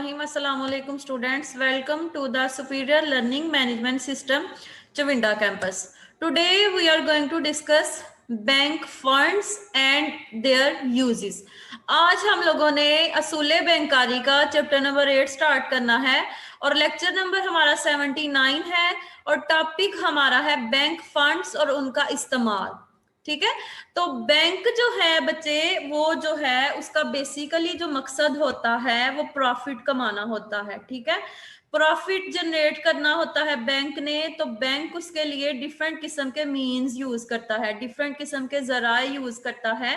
Bismillahirrahmanirrahim. Assalamu alaikum students. Welcome to the Superior Learning Management System Chavinda campus. Today we are going to discuss bank funds and there uses. आज हम लोगों ने असूले बैंकारी का chapter number 8 start करना है और lecture number हमारा 79 है और टॉपिक हमारा है बैंक फंड्स और उनका इस्तेमाल। ठीक है, तो बैंक जो है बच्चे वो जो है उसका बेसिकली जो मकसद होता है वो प्रॉफिट कमाना होता है। ठीक है, प्रॉफिट जनरेट करना होता है बैंक ने, तो बैंक उसके लिए डिफरेंट किस्म के मीन्स यूज करता है, डिफरेंट किस्म के जराए यूज करता है।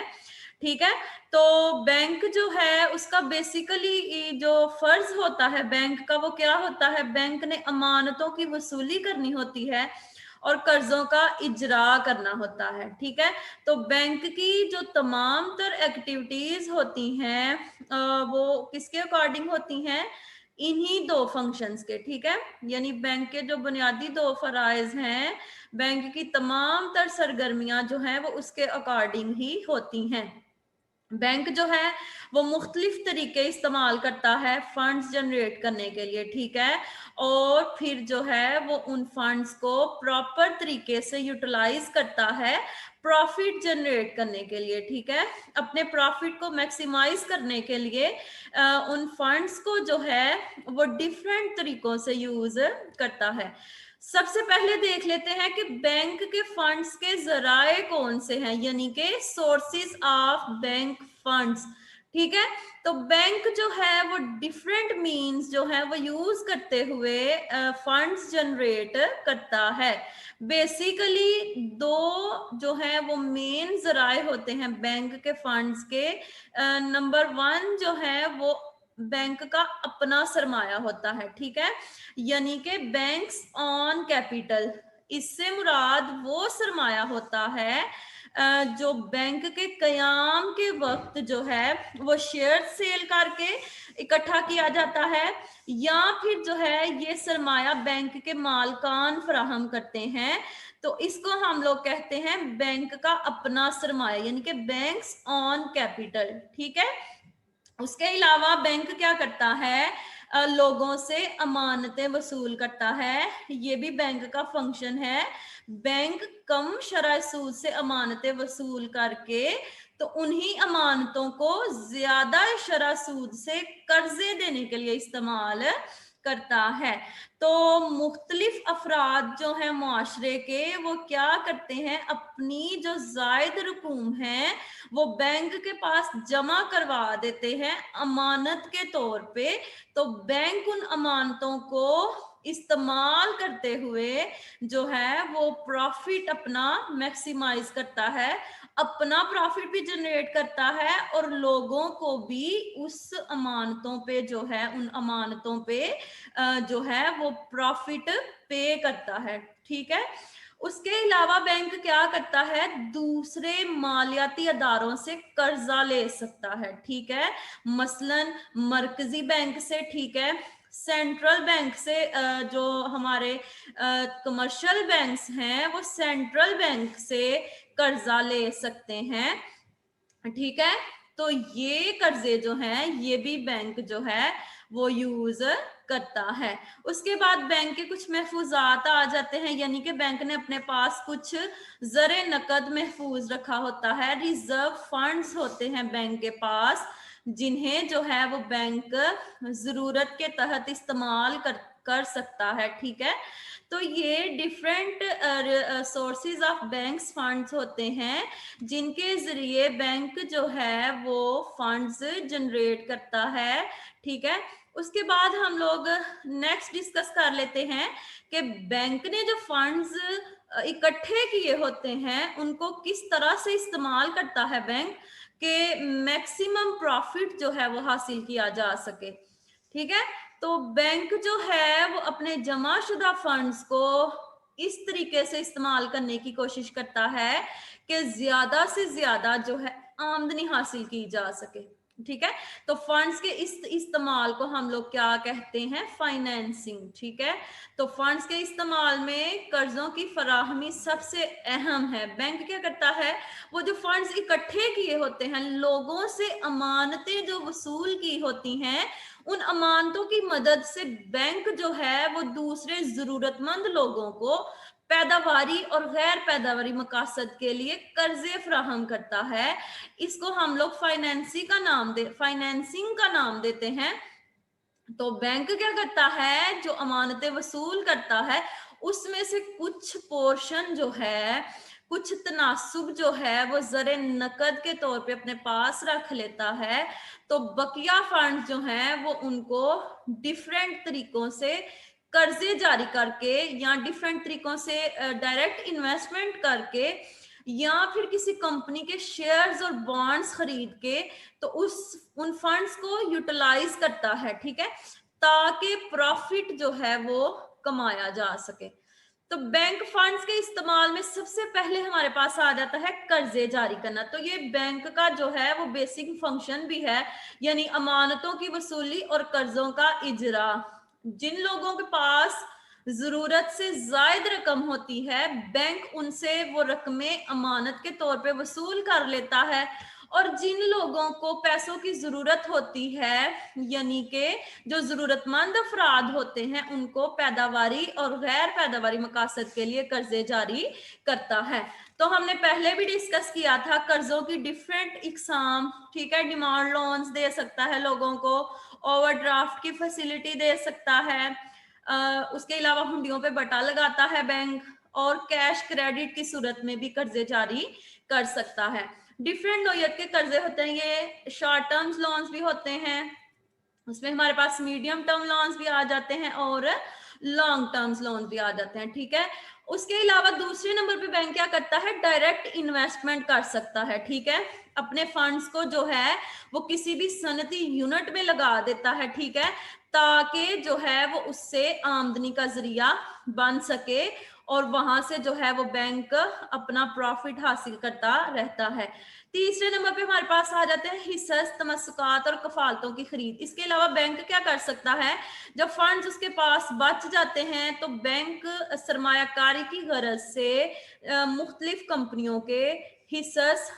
ठीक है, तो बैंक जो है उसका बेसिकली जो फर्ज होता है बैंक का वो क्या होता है, बैंक ने अमानतों की वसूली करनी होती है और कर्जों का इजरा करना होता है। ठीक है, तो बैंक की जो तमाम तर एक्टिविटीज होती हैं वो किसके अकॉर्डिंग होती हैं, इन्हीं दो फंक्शंस के। ठीक है, यानी बैंक के जो बुनियादी दो फराइज हैं, बैंक की तमाम तर सरगर्मियां जो हैं वो उसके अकॉर्डिंग ही होती हैं। बैंक जो है वो मुख्तलिफ तरीके इस्तेमाल करता है फंड्स जनरेट करने के लिए। ठीक है, और फिर जो है वो उन फंड्स को प्रॉपर तरीके से यूटिलाइज करता है प्रॉफिट जनरेट करने के लिए। ठीक है, अपने प्रॉफिट को मैक्सिमाइज करने के लिए उन फंड्स को जो है वो डिफरेंट तरीकों से यूज करता है। सबसे पहले देख लेते हैं कि बैंक के फंड्स के जराए कौन से हैं, यानी कि सोर्सेज ऑफ बैंक फंड्स। ठीक है, तो बैंक जो है वो डिफरेंट मींस जो है वो यूज करते हुए फंड्स जनरेट करता है। बेसिकली दो जो है वो मेन जराए होते हैं बैंक के फंड्स के। नंबर 1 जो है वो बैंक का अपना सरमाया होता है। ठीक है, यानी कि बैंक्स ऑन कैपिटल, इससे मुराद वो सरमाया होता है जो बैंक के कयाम के वक्त जो है वो शेयर सेल करके इकट्ठा किया जाता है, या फिर जो है ये सरमाया बैंक के मालकान फराहम करते हैं, तो इसको हम लोग कहते हैं बैंक का अपना सरमाया, यानी कि बैंक्स ऑन कैपिटल। ठीक है, उसके अलावा बैंक क्या करता है, लोगों से अमानतें वसूल करता है, ये भी बैंक का फंक्शन है। बैंक कम शरह सूद से अमानतें वसूल करके तो उन्हीं अमानतों को ज्यादा शरह सूद से कर्जे देने के लिए इस्तेमाल करता है। तो मुख्तलिफ अफराद जो हैं मुआशरे के वो क्या करते हैं, अपनी जो जायद रकूम है वो बैंक के पास जमा करवा देते हैं अमानत के तौर पे। तो बैंक उन अमानतों को इस्तेमाल करते हुए जो है वो प्रॉफिट अपना मैक्सिमाइज करता है, अपना प्रॉफिट भी जनरेट करता है और लोगों को भी उस अमानतों पे जो है उन अमानतों पे जो है वो प्रॉफिट पे करता है। ठीक है, उसके अलावा बैंक क्या करता है, दूसरे मालियाती अदारों से कर्जा ले सकता है। ठीक है, मसलन मरकजी बैंक से, ठीक है, सेंट्रल बैंक से, जो हमारे कमर्शियल बैंक्स हैं वो सेंट्रल बैंक से कर्जा ले सकते हैं। ठीक है, तो ये कर्जे जो हैं ये भी बैंक जो है वो यूज करता है। उसके बाद बैंक के कुछ महफूजात आ जाते हैं, यानी कि बैंक ने अपने पास कुछ जरे नकद महफूज रखा होता है, रिजर्व फंड्स होते हैं बैंक के पास, जिन्हें जो है वो बैंक जरूरत के तहत इस्तेमाल कर सकता है। ठीक है, तो ये different sources of banks funds होते हैं जिनके जरिए बैंक जो है वो फंड्स जनरेट करता है। ठीक है, उसके बाद हम लोग नेक्स्ट डिस्कस कर लेते हैं कि बैंक ने जो फंड्स इकट्ठे किए होते हैं उनको किस तरह से इस्तेमाल करता है बैंक के मैक्सिमम प्रॉफिट जो है वो हासिल किया जा सके। ठीक है, तो बैंक जो है वो अपने जमाशुदा फंड्स को इस तरीके से इस्तेमाल करने की कोशिश करता है कि ज्यादा से ज्यादा जो है आमदनी हासिल की जा सके। ठीक है, तो फंड्स के इस इस्तेमाल को हम लोग क्या कहते हैं, फाइनेंसिंग। ठीक है, तो फंड्स के इस्तेमाल में कर्जों की फराहमी सबसे अहम है। बैंक क्या करता है, वो जो फंड्स इकट्ठे किए होते हैं, लोगों से अमानतें जो वसूल की होती हैं उन अमानतों की मदद से बैंक जो है वो दूसरे जरूरतमंद लोगों को पैदावारी और गैर पैदावारी मकासद के लिए कर्जे फराहम करता है। इसको हम लोग फाइनेंसिंग का नाम देते हैं। तो बैंक क्या करता है, जो अमानतें वसूल करता है उसमें से कुछ पोर्शन जो है, कुछ तनासुब जो है वो ज़रे नकद के तौर पे अपने पास रख लेता है। तो बकिया फंड जो हैं वो उनको डिफरेंट तरीकों से कर्जे जारी करके या डिफरेंट तरीकों से डायरेक्ट इन्वेस्टमेंट करके या फिर किसी कंपनी के शेयर्स और बॉन्ड्स खरीद के तो उन फंड्स को यूटिलाइज करता है, ठीक है, ताकि प्रॉफिट जो है वो कमाया जा सके। तो बैंक फंड्स के इस्तेमाल में सबसे पहले हमारे पास आ जाता है कर्जे जारी करना। तो ये बैंक का जो है वो बेसिक फंक्शन भी है, यानी अमानतों की वसूली और कर्जों का इजरा। जिन लोगों के पास जरूरत से जायद रकम होती है, बैंक उनसे वो रकमें अमानत के तौर पे वसूल कर लेता है। और जिन लोगों को पैसों की जरूरत होती है, यानी कि जो जरूरतमंद अफराद होते हैं, उनको पैदावारी और गैर पैदावारी मकासद के लिए कर्जे जारी करता है। तो हमने पहले भी डिस्कस किया था कर्जों की डिफरेंट इकसाम, ठीक है। डिमांड लोन्स दे सकता है लोगों को, ओवरड्राफ्ट की फैसिलिटी दे सकता है, उसके अलावा हुंडियों पे बटा लगाता है बैंक, और कैश क्रेडिट की सूरत में भी कर्जे जारी कर सकता है। डिफरेंट नोयत के कर्जे होते हैं, ये शॉर्ट टर्म्स लोन्स भी होते हैं, उसमें हमारे पास मीडियम टर्म लोन्स भी आ जाते हैं और लॉन्ग टर्म्स लोन भी आ जाते हैं, ठीक है। उसके अलावा दूसरे नंबर पे बैंक क्या करता है, डायरेक्ट इन्वेस्टमेंट कर सकता है, ठीक है। अपने फंड्स को जो है वो किसी भी सनती यूनिट में लगा देता है, ठीक है, ताकि जो है वो उससे आमदनी का जरिया बन सके और वहां से जो है वो बैंक अपना प्रॉफिट हासिल करता रहता है। तीसरे नंबर पे हमारे पास आ जाते हैं हिस्सेस, तमस्सुकात और कफालतों की खरीद। इसके अलावा बैंक क्या कर सकता है, जब फंड्स उसके पास बच जाते हैं तो बैंक सरमायाकारी की गरज से मुख्तलिफ कंपनियों के हिस्सेस,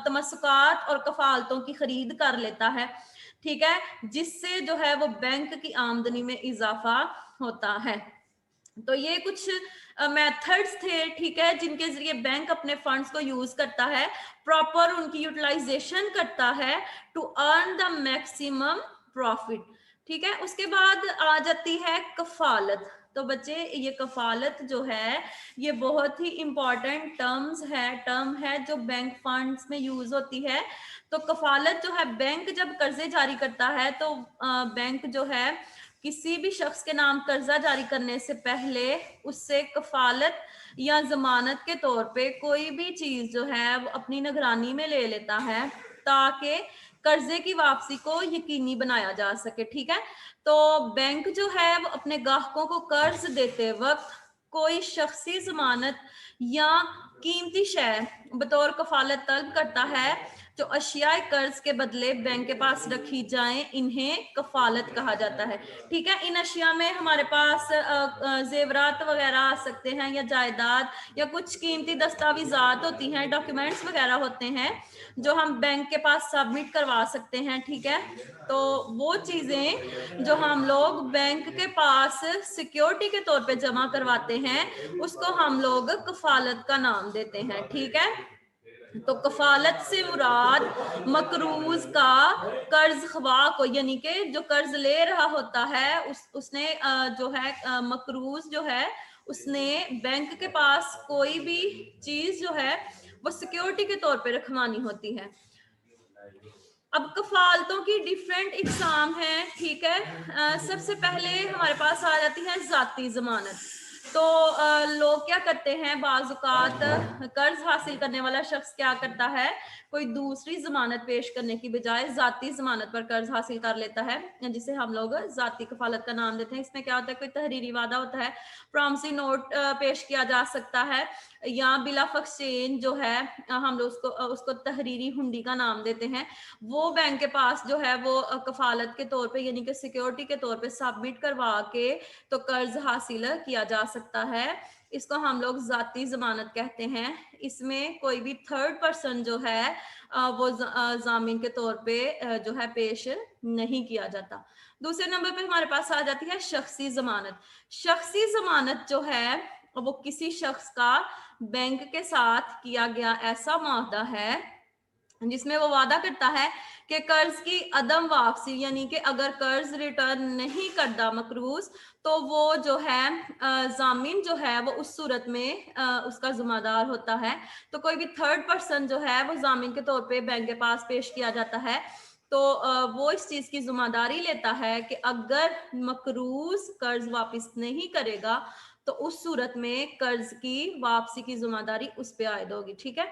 तमस्सुकात और कफालतों की खरीद कर लेता है, ठीक है, जिससे जो है वो बैंक की आमदनी में इजाफा होता है। तो ये कुछ मेथड्स थे, ठीक है, जिनके जरिए बैंक अपने फंड्स को यूज करता है, प्रॉपर उनकी यूटिलाइजेशन करता है to earn the maximum profit, ठीक है। उसके बाद आ जाती है कफालत। तो बच्चे ये कफालत जो है ये बहुत ही इंपॉर्टेंट टर्म है जो बैंक फंड्स में यूज होती है। तो कफालत जो है, बैंक जब कर्जे जारी करता है तो बैंक जो है किसी भी शख्स के नाम कर्जा जारी करने से पहले उससे कफालत या जमानत के तौर पे कोई भी चीज जो है वो अपनी निगरानी में ले लेता है, ताकि कर्जे की वापसी को यकीनी बनाया जा सके, ठीक है। तो बैंक जो है वो अपने ग्राहकों को कर्ज देते वक्त कोई शख्सी जमानत या कीमती शय बतौर कफालत तलब करता है। जो अशियाए कर्ज के बदले बैंक के पास रखी जाएं, इन्हें कफालत कहा जाता है, ठीक है। इन अशिया में हमारे पास जेवरात वगैरह आ सकते हैं, या जायदाद, या कुछ कीमती दस्तावेजात होती हैं, डॉक्यूमेंट्स वगैरह होते हैं जो हम बैंक के पास सबमिट करवा सकते हैं, ठीक है। तो वो चीजें जो हम लोग बैंक के पास सिक्योरिटी के तौर पे जमा करवाते हैं उसको हम लोग कफालत का नाम देते हैं, ठीक है। तो कफालत से मुराद मकरूज का कर्ज ख्वा को, यानी कि जो कर्ज ले रहा होता है उसने जो है मकरूज जो है उसने बैंक के पास कोई भी चीज जो है वो सिक्योरिटी के तौर पे रखवानी होती है। अब कफालतों की डिफरेंट इकसाम है, ठीक है। सबसे पहले हमारे पास आ जाती है जाती जमानत। तो लोग क्या करते हैं, बाजुकात कर्ज हासिल करने वाला शख्स क्या करता है, कोई दूसरी जमानत पेश करने की बजाय जाती जमानत पर कर्ज हासिल कर लेता है, जिसे हम लोग जाती कफालत का नाम देते हैं। इसमें क्या होता है, कोई तहरीरी वादा होता है, प्रॉमिसरी नोट पेश किया जा सकता है, या बिल ऑफ एक्सचेंज जो है हम लोग उसको तहरीरी हुंडी का नाम देते हैं। वो बैंक के पास जो है वो कफालत के तौर पे, यानी कि सिक्योरिटी के तौर पे सबमिट करवा के तो कर्ज हासिल किया जा सकता है। इसको हम लोग जाती जमानत कहते हैं। इसमें कोई भी थर्ड पर्सन जो है वो जामीन के तौर पे जो है पेश नहीं किया जाता। दूसरे नंबर पे हमारे पास आ जाती है शख्सी जमानत। शख्सी जमानत जो है वो किसी शख्स का बैंक के साथ किया गया ऐसा मुआहदा है जिसमें वो वादा करता है कि कर्ज की अदम वापसी, यानी कि अगर कर्ज रिटर्न नहीं करता मकरूज, तो वो जो है जामिन जो है वो उस सूरत में उसका जिम्मेदार होता है। तो कोई भी थर्ड पर्सन जो है वो जामिन के तौर पे बैंक के पास पेश किया जाता है। तो वो इस चीज की जिम्मेदारी लेता है कि अगर मकरूज कर्ज वापस नहीं करेगा तो उस सूरत में कर्ज की वापसी की जिम्मेदारी उस पर आयद होगी। ठीक है,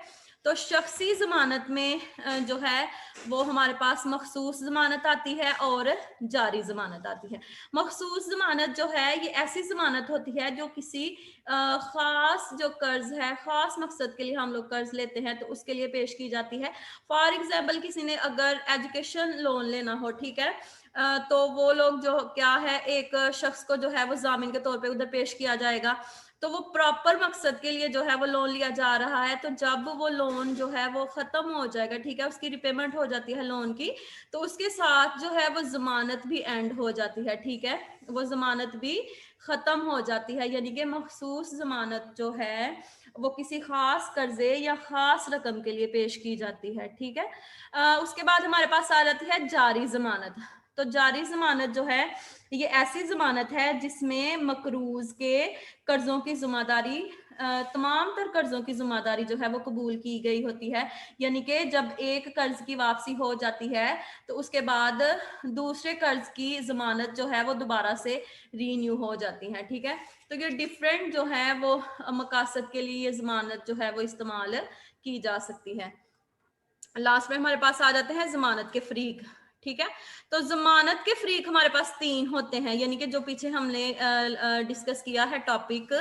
तो शख्सी जमानत में जो है वो हमारे पास मखसूस जमानत आती है और जारी जमानत आती है। मखसूस जमानत जो है ये ऐसी जमानत होती है जो किसी खास जो कर्ज है, खास मकसद के लिए हम लोग कर्ज लेते हैं तो उसके लिए पेश की जाती है। फॉर एग्जाम्पल किसी ने अगर एजुकेशन लोन लेना हो, ठीक है, तो वो लोग जो क्या है एक शख्स को जो है वो जामिन के तौर पे उधर पेश किया जाएगा। तो वो प्रॉपर मकसद के लिए जो है वो लोन लिया जा रहा है, तो जब वो लोन जो है वो खत्म हो जाएगा, ठीक है, उसकी रिपेमेंट हो जाती है लोन की, तो उसके साथ जो है वो जमानत भी एंड हो जाती है। ठीक है, वो जमानत भी खत्म हो जाती है, यानी कि मखसूस जमानत जो है वो किसी खास कर्जे या खास रकम के लिए पेश की जाती है। ठीक है, उसके बाद हमारे पास आ जाती है जारी जमानत। तो जारी जमानत जो है ये ऐसी जमानत है जिसमें मकरूज के कर्जों की जिम्मेदारी, तमाम तर कर्जों की जिम्मेदारी जो है वो कबूल की गई होती है। यानी कि जब एक कर्ज की वापसी हो जाती है तो उसके बाद दूसरे कर्ज की जमानत जो है वो दोबारा से रीन्यू हो जाती है। ठीक है, तो ये डिफरेंट जो है वो मकासद के लिए ये जमानत जो है वो इस्तेमाल की जा सकती है। लास्ट में हमारे पास आ जाते हैं जमानत के फरीक। ठीक है, तो जमानत के फरीक हमारे पास 3 होते हैं, यानी कि जो पीछे हमने डिस्कस किया है टॉपिक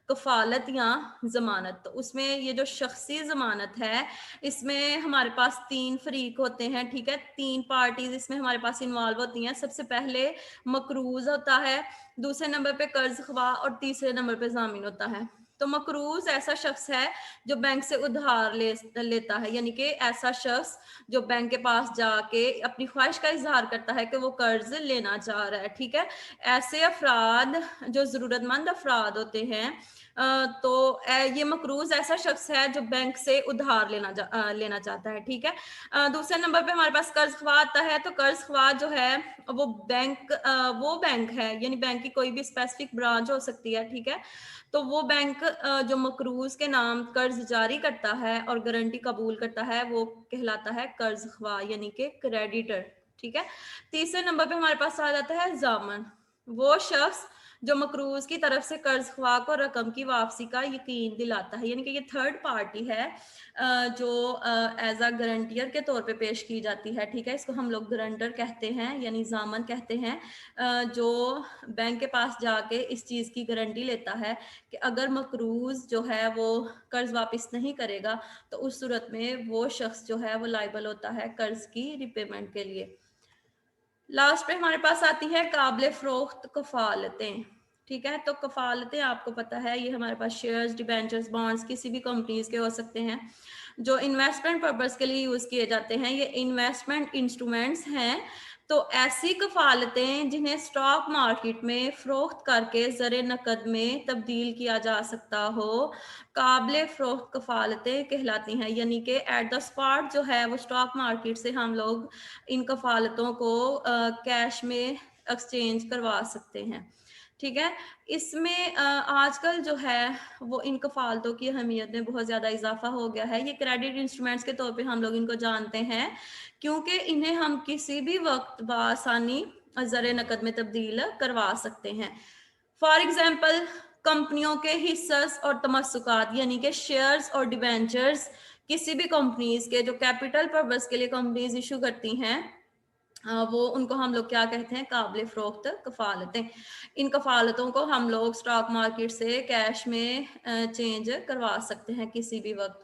कफालत या जमानत, तो उसमें ये जो शख्सी जमानत है इसमें हमारे पास 3 फरीक होते हैं। ठीक है, 3 पार्टीज इसमें हमारे पास इन्वॉल्व होती हैं। सबसे पहले मकरूज होता है, दूसरे नंबर पे कर्ज ख्वाह और तीसरे नंबर पे जामिन होता है। तो मकरूज ऐसा शख्स है जो बैंक से उधार लेता है, यानी कि ऐसा शख्स जो बैंक के पास जाके अपनी ख्वाहिश का इजहार करता है कि वो कर्ज लेना चाह रहा है। ठीक है, ऐसे अफराद जो जरूरतमंद अफराद होते हैं, तो ये मकरूज ऐसा शख्स है जो बैंक से उधार लेना चाहता है। ठीक है, दूसरे नंबर पे हमारे पास कर्ज ख्वाह आता है। तो कर्ज ख्वाह जो है वो बैंक है, यानी बैंक की कोई भी स्पेसिफिक ब्रांच हो सकती है। ठीक है, तो वो बैंक जो मकरूज के नाम कर्ज जारी करता है और गारंटी कबूल करता है वो कहलाता है कर्ज ख्वाह, यानी कि क्रेडिटर। ठीक है, तीसरे नंबर पे हमारे पास आ जाता है जामन, वो शख्स जो मकरूज की तरफ से कर्ज ख्वाह को रकम की वापसी का यकीन दिलाता है, यानी कि ये थर्ड पार्टी है जो एज अ गारंटियर के तौर पे पेश की जाती है। ठीक है, इसको हम लोग गारंटर कहते हैं यानी जामन कहते हैं, जो बैंक के पास जाके इस चीज़ की गारंटी लेता है कि अगर मकरूज जो है वो कर्ज वापस नहीं करेगा तो उस सूरत में वो शख्स जो है वो लाइबल होता है कर्ज की रिपेमेंट के लिए। लास्ट पे हमारे पास आती है काबिल फरोख्त कफालतें। ठीक है, तो कफालतें आपको पता है ये हमारे पास शेयर्स, डिबेंचर्स, बॉन्ड्स किसी भी कंपनीज के हो सकते हैं जो इन्वेस्टमेंट पर्पस के लिए यूज किए जाते हैं। ये इन्वेस्टमेंट इंस्ट्रूमेंट्स हैं। तो ऐसी कफालतें जिन्हें स्टॉक मार्केट में फरोख्त करके ज़र नकद में तब्दील किया जा सकता हो, काबिल फरोख्त कफालतें कहलाती हैं। यानी कि एट द स्पॉट जो है वो स्टॉक मार्केट से हम लोग इन कफालतों को कैश में एक्सचेंज करवा सकते हैं। ठीक है, इसमें आजकल जो है वो इन कफालतों की अहमियत में बहुत ज़्यादा इजाफा हो गया है। ये क्रेडिट इंस्ट्रूमेंट्स के तौर पे हम लोग इनको जानते हैं क्योंकि इन्हें हम किसी भी वक्त बआसानी ज़र नकद में तब्दील करवा सकते हैं। फॉर एग्जाम्पल कंपनियों के हिस्सेस और तमस्सुकात यानी कि शेयर्स और डिबेंचर्स किसी भी कंपनीज के जो कैपिटल पर्पस के लिए कंपनीज इशू करती हैं, वो उनको हम लोग क्या कहते हैं, काबिल फरोख्त कफालतें। इन कफालतों को हम लोग स्टॉक मार्केट से कैश में चेंज करवा सकते हैं किसी भी वक्त।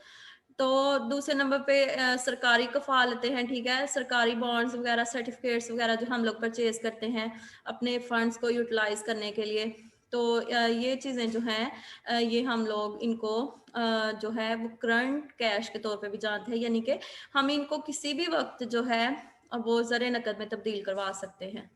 तो दूसरे नंबर पे सरकारी कफालतें हैं। ठीक है, सरकारी बॉन्ड्स वगैरह, सर्टिफिकेट्स वगैरह जो हम लोग परचेज करते हैं अपने फंड्स को यूटिलाइज करने के लिए। तो ये चीज़ें जो हैं ये हम लोग इनको जो है वो करंट कैश के तौर पे भी जानते हैं, यानी कि हम इनको किसी भी वक्त जो है वो ज़र नकद में तब्दील करवा सकते हैं।